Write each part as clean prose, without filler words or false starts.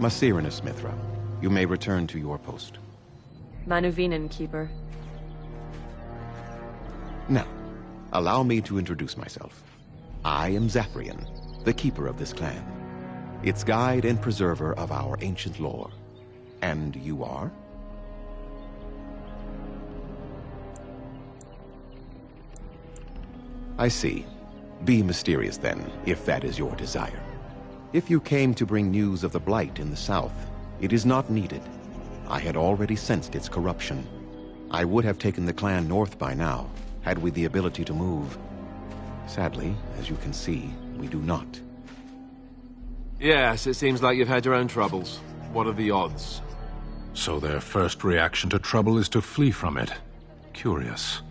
Masirina Smithra, you may return to your post. Manuvinen, Keeper. Now, allow me to introduce myself. I am Zafrian, the keeper of this clan, its guide and preserver of our ancient lore. And you are? I see. Be mysterious then, if that is your desire. If you came to bring news of the Blight in the south, it is not needed. I had already sensed its corruption. I would have taken the clan north by now, had we the ability to move. Sadly, as you can see, we do not. Yes, it seems like you've had your own troubles. What are the odds? So their first reaction to trouble is to flee from it. Curious.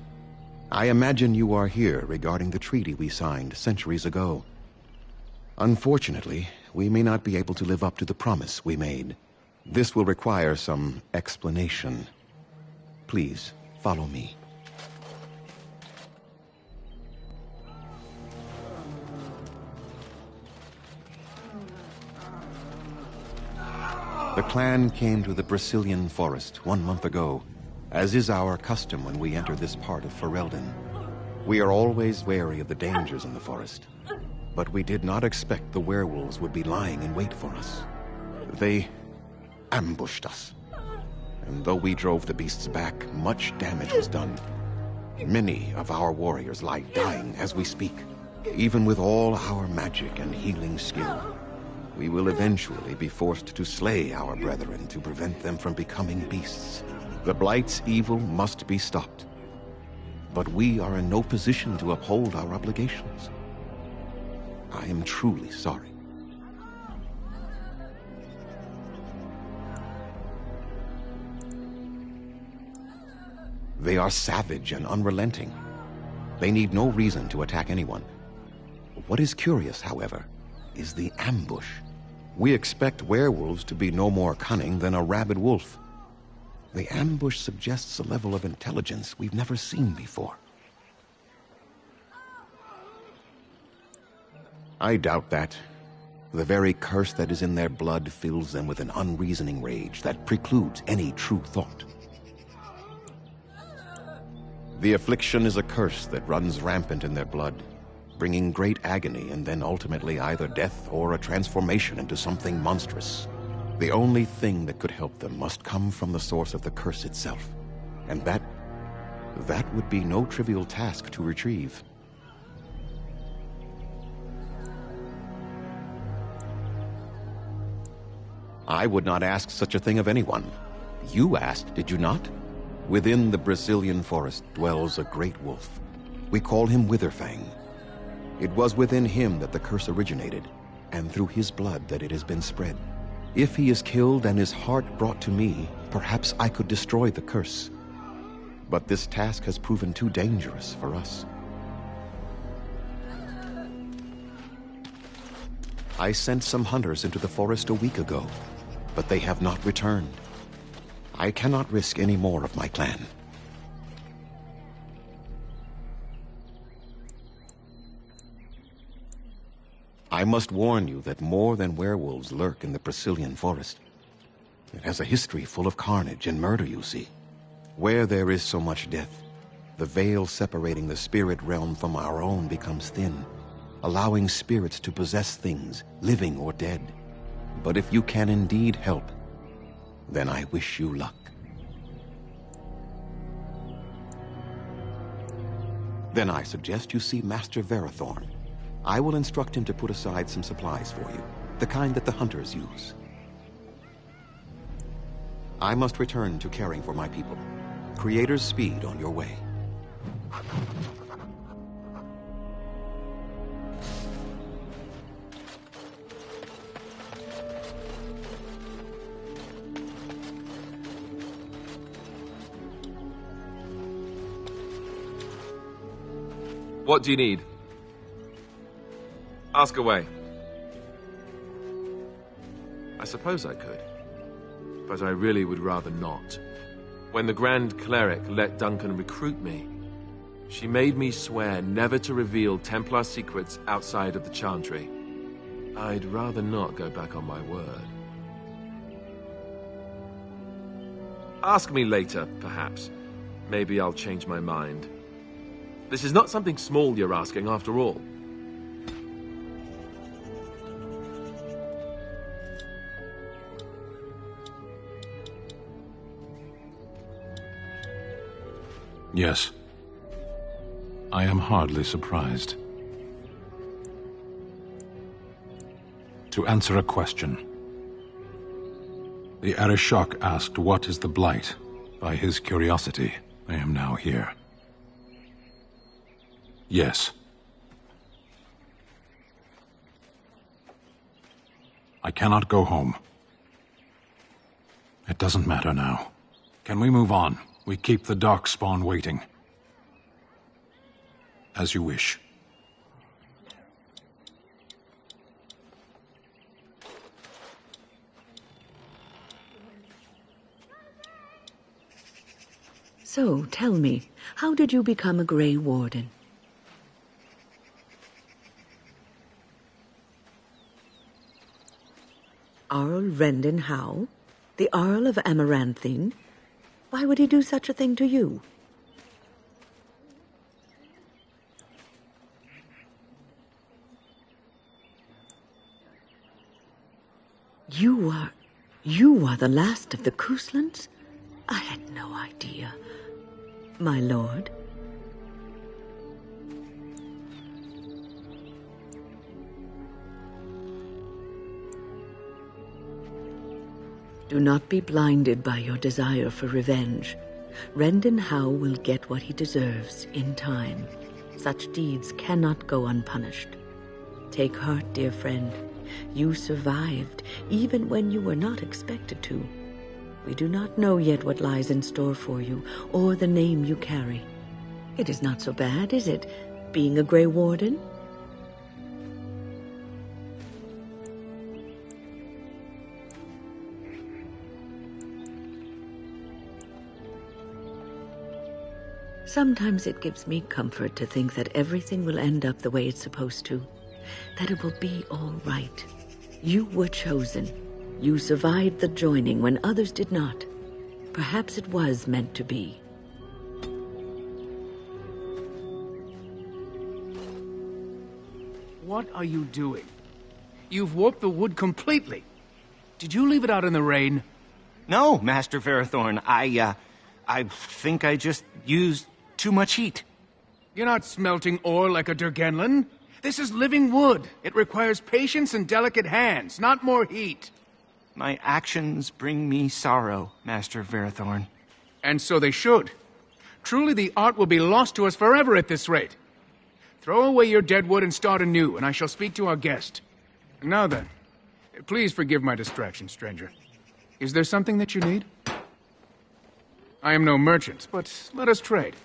I imagine you are here regarding the treaty we signed centuries ago. Unfortunately, we may not be able to live up to the promise we made. This will require some explanation. Please, follow me. The clan came to the Brazilian forest 1 month ago, as is our custom when we enter this part of Ferelden. We are always wary of the dangers in the forest, but we did not expect the werewolves would be lying in wait for us. They ambushed us, and though we drove the beasts back, much damage was done. Many of our warriors lie dying as we speak. Even with all our magic and healing skill, we will eventually be forced to slay our brethren to prevent them from becoming beasts. The Blight's evil must be stopped. But we are in no position to uphold our obligations. I am truly sorry. They are savage and unrelenting. They need no reason to attack anyone. What is curious, however, is the ambush. We expect werewolves to be no more cunning than a rabid wolf. The ambush suggests a level of intelligence we've never seen before. I doubt that. The very curse that is in their blood fills them with an unreasoning rage that precludes any true thought. The affliction is a curse that runs rampant in their blood, bringing great agony and then ultimately either death or a transformation into something monstrous. The only thing that could help them must come from the source of the curse itself, and that would be no trivial task to retrieve. I would not ask such a thing of anyone. You asked, did you not? Within the Brazilian forest dwells a great wolf. We call him Witherfang. It was within him that the curse originated, and through his blood that it has been spread. If he is killed and his heart brought to me, perhaps I could destroy the curse. But this task has proven too dangerous for us. I sent some hunters into the forest a week ago, but they have not returned. I cannot risk any more of my clan. I must warn you that more than werewolves lurk in the Brazilian forest. It has a history full of carnage and murder, you see. Where there is so much death, the veil separating the spirit realm from our own becomes thin, allowing spirits to possess things, living or dead. But if you can indeed help, then I wish you luck. Then I suggest you see Master Verathorn. I will instruct him to put aside some supplies for you, the kind that the hunters use. I must return to caring for my people. Creator's speed on your way. What do you need? Ask away. I suppose I could, but I really would rather not. When the Grand Cleric let Duncan recruit me, she made me swear never to reveal Templar secrets outside of the Chantry. I'd rather not go back on my word. Ask me later, perhaps. Maybe I'll change my mind. This is not something small you're asking, after all. Yes. I am hardly surprised. To answer a question. The 𝐼𝐤𝐤𝐞 asked what is the Blight. By his curiosity, I am now here. Yes. I cannot go home. It doesn't matter now. Can we move on? We keep the darkspawn waiting. As you wish. So, tell me, how did you become a Grey Warden? 𝐸ℵ𝐤𝐤? The Earl of Amaranthine? Why would he do such a thing to you? You are the last of the 𝐾𝐨𝐲𝐵𝐿𝐴ns? I had no idea. My lord? Do not be blinded by your desire for revenge. 𝐸℉𝐤 will get what he deserves in time. Such deeds cannot go unpunished. Take heart, dear friend. You survived, even when you were not expected to. We do not know yet what lies in store for you, or the name you carry. It is not so bad, is it, being a Grey Warden? Sometimes it gives me comfort to think that everything will end up the way it's supposed to. That it will be all right. You were chosen. You survived the joining when others did not. Perhaps it was meant to be. What are you doing? You've warped the wood completely. Did you leave it out in the rain? No, Master Ferrothorn. I think I just used too much heat. You're not smelting ore like a Durgenlan. This is living wood. It requires patience and delicate hands, not more heat. My actions bring me sorrow, Master Ferrothorn. And so they should. Truly the art will be lost to us forever at this rate. Throw away your dead wood and start anew, and I shall speak to our guest. Now then, please forgive my distraction, stranger. Is there something that you need? I am no merchant, but let us trade.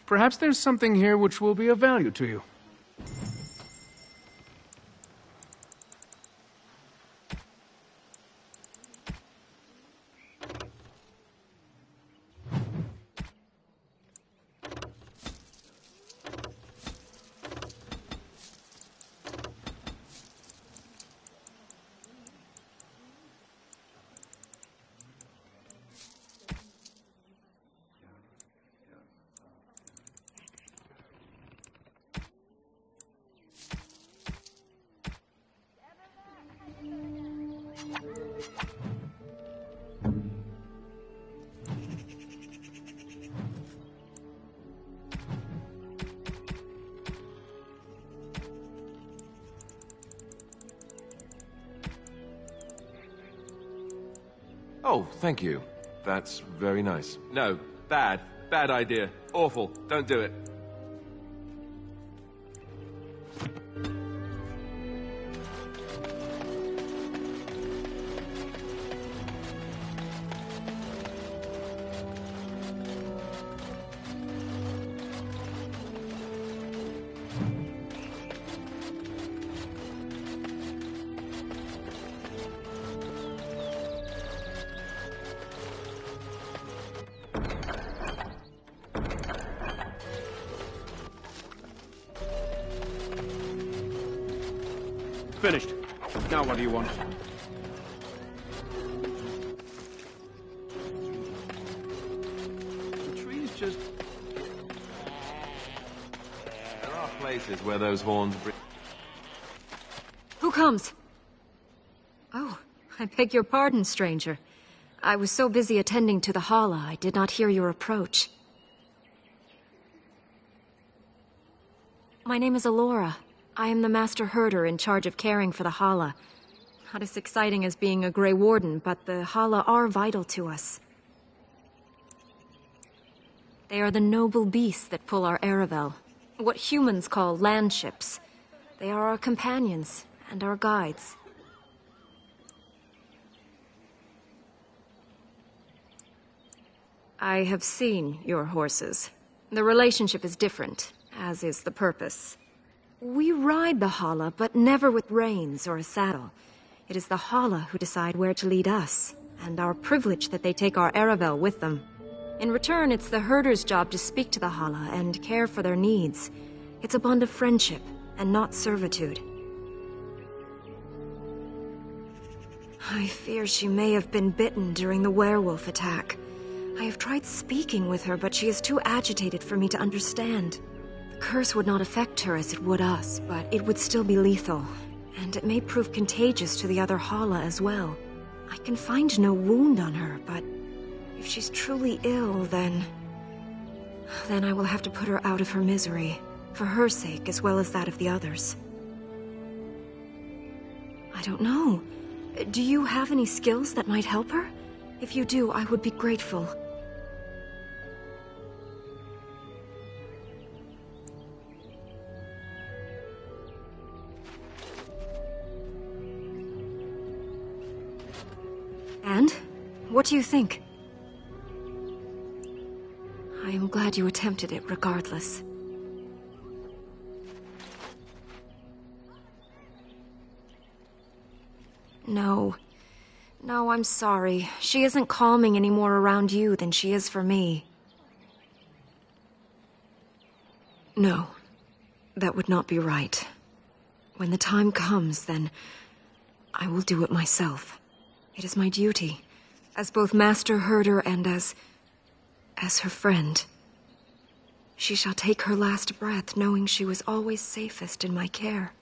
Perhaps there's something here which will be of value to you. Oh, thank you. That's very nice. No, bad. Bad idea. Awful. Don't do it. Finished. Now what do you want? places where those horns bring... Who comes? Oh, I beg your pardon, stranger. I was so busy attending to the Hala, I did not hear your approach. My name is Alora. I am the Master Herder in charge of caring for the Hala. Not as exciting as being a Grey Warden, but the Hala are vital to us. They are the noble beasts that pull our 𝐤𝐤𝐤, what humans call landships. They are our companions and our guides. I have seen your horses. The relationship is different, as is the purpose. We ride the Hala, but never with reins or a saddle. It is the Hala who decide where to lead us, and our privilege that they take our 𝐤𝐤𝐤 with them. In return, it's the herder's job to speak to the Hala and care for their needs. It's a bond of friendship, and not servitude. I fear she may have been bitten during the werewolf attack. I have tried speaking with her, but she is too agitated for me to understand. The curse would not affect her as it would us, but it would still be lethal, and it may prove contagious to the other Hala as well. I can find no wound on her, but if she's truly ill, then I will have to put her out of her misery, for her sake as well as that of the others. I don't know. Do you have any skills that might help her? If you do, I would be grateful. And? What do you think? I am glad you attempted it regardless. No. No, I'm sorry. She isn't calming any more around you than she is for me. No. That would not be right. When the time comes, then I will do it myself. It is my duty, as both Master Herder and as her friend. She shall take her last breath knowing she was always safest in my care.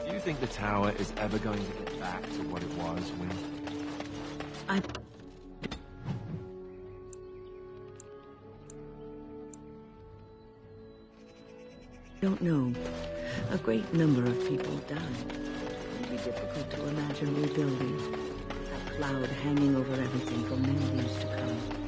Do you think the tower is ever going to get back to what it was when... I don't know. A great number of people died. It would be difficult to imagine rebuilding. A cloud hanging over everything for many years to come.